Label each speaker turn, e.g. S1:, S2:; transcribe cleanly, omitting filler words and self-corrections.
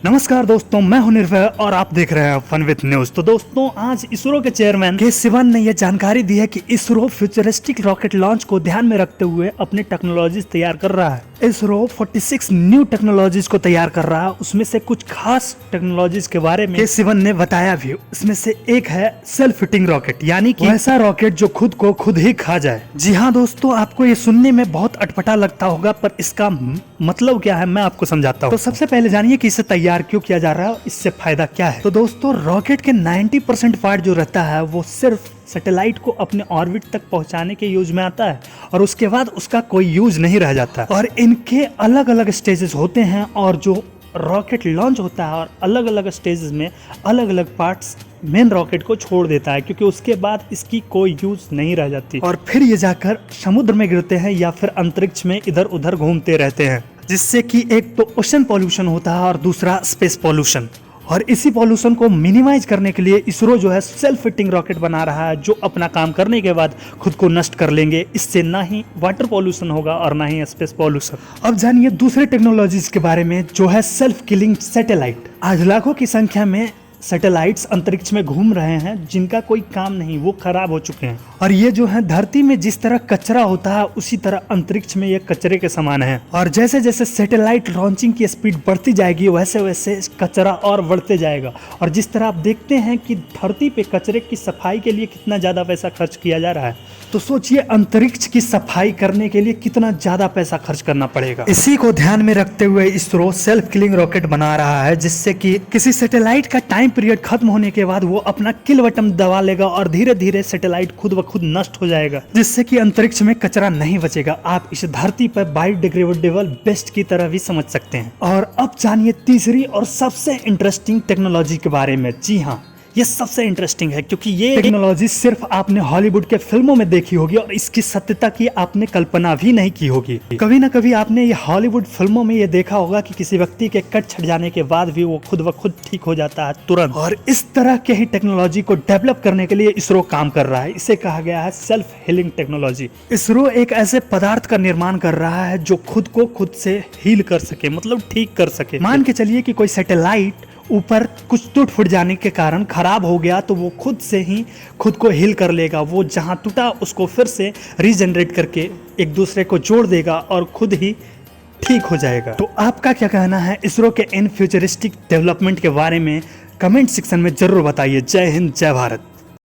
S1: नमस्कार दोस्तों, मैं हूं निर्भय और आप देख रहे हैं फन विद न्यूज। तो दोस्तों, आज इसरो के चेयरमैन के सिवन ने यह जानकारी दी है कि इसरो फ्यूचरिस्टिक रॉकेट लॉन्च को ध्यान में रखते हुए अपनी टेक्नोलॉजीज तैयार कर रहा है। इसरो 46 न्यू टेक्नोलॉजीज को तैयार कर रहा है। उसमें से कुछ खास टेक्नोलॉजीज के बारे में के सिवन ने बताया भी। इसमें से एक है सेल्फ फिटिंग रॉकेट, यानी कि ऐसा रॉकेट जो खुद को खुद ही खा जाए। जी हाँ दोस्तों, आपको ये सुनने में बहुत अटपटा लगता होगा, पर इसका मतलब क्या है मैं आपको समझाता हूँ। तो सबसे पहले जानिए कि इसे तैयार क्यों किया जा रहा है, इससे फायदा क्या है। तो दोस्तों, रॉकेट के 90% पार्ट जो रहता है वो सिर्फ सैटेलाइट को अपने ऑर्बिट तक पहुंचाने के यूज में आता है और उसके बाद उसका कोई यूज नहीं रह जाता। और इनके अलग अलग स्टेजेस होते हैं और जो रॉकेट लॉन्च होता है और अलग अलग स्टेजेस में अलग अलग पार्ट्स मेन रॉकेट को छोड़ देता है, क्योंकि उसके बाद इसकी कोई यूज नहीं रह जाती और फिर ये जाकर समुद्र में गिरते हैं या फिर अंतरिक्ष में इधर उधर घूमते रहते हैं, जिससे कि एक तो ओशन पॉल्यूशन होता है और दूसरा स्पेस पॉल्यूशन। और इसी पॉल्यूशन को मिनिमाइज करने के लिए इसरो जो है सेल्फ फिटिंग रॉकेट बना रहा है, जो अपना काम करने के बाद खुद को नष्ट कर लेंगे। इससे ना ही वाटर पॉल्यूशन होगा और ना ही स्पेस पॉल्यूशन। अब जानिए दूसरे टेक्नोलॉजीज के बारे में, जो है सेल्फ किलिंग सैटेलाइट। आज लाखों की संख्या में सैटेलाइट्स अंतरिक्ष में घूम रहे हैं जिनका कोई काम नहीं, वो खराब हो चुके हैं। और ये जो है धरती में जिस तरह कचरा होता है उसी तरह अंतरिक्ष में ये कचरे के समान है। और जैसे जैसे सैटेलाइट लॉन्चिंग की स्पीड बढ़ती जाएगी वैसे वैसे कचरा और बढ़ते जाएगा। और जिस तरह आप देखते हैं कि धरती पे कचरे की सफाई के लिए कितना ज्यादा पैसा खर्च किया जा रहा है, तो सोचिए अंतरिक्ष की सफाई करने के लिए कितना ज्यादा पैसा खर्च करना पड़ेगा। इसी को ध्यान में रखते हुए इसरो सेल्फ किलिंग रॉकेट बना रहा है, जिससे कि किसी सैटेलाइट का टाइम पीरियड खत्म होने के बाद वो अपना किल बटन दबा लेगा और धीरे धीरे सैटेलाइट खुद ब खुद नष्ट हो जाएगा, जिससे कि अंतरिक्ष में कचरा नहीं बचेगा। आप इस धरती पर बायोडिग्रेडेबल बेस्ट की तरह भी समझ सकते हैं। और अब जानिए तीसरी और सबसे इंटरेस्टिंग टेक्नोलॉजी के बारे में। जी हाँ, ये सबसे इंटरेस्टिंग है क्योंकि ये टेक्नोलॉजी सिर्फ आपने हॉलीवुड के फिल्मों में देखी होगी और इसकी सत्यता की आपने कल्पना भी नहीं की होगी। कभी ना कभी आपने ये हॉलीवुड फिल्मों में ये देखा होगा कि किसी व्यक्ति के कट छट जाने के बाद भी वो खुद ब खुद ठीक हो जाता है तुरंत। और इस तरह के ही टेक्नोलॉजी को डेवलप करने के लिए इसरो काम कर रहा है। इसे कहा गया है सेल्फ हीलिंग टेक्नोलॉजी। इसरो एक ऐसे पदार्थ का निर्माण कर रहा है जो खुद को खुद से हील कर सके, मतलब ठीक कर सके। मान के चलिए कि कोई सैटेलाइट ऊपर कुछ टूट फूट जाने के कारण खराब हो गया, तो वो खुद से ही खुद को हील कर लेगा। वो जहां टूटा उसको फिर से रीजनरेट करके एक दूसरे को जोड़ देगा और खुद ही ठीक हो जाएगा। तो आपका क्या कहना है इसरो के इन फ्यूचरिस्टिक डेवलपमेंट के बारे में? कमेंट सेक्शन में जरूर बताइए। जय हिंद, जय भारत।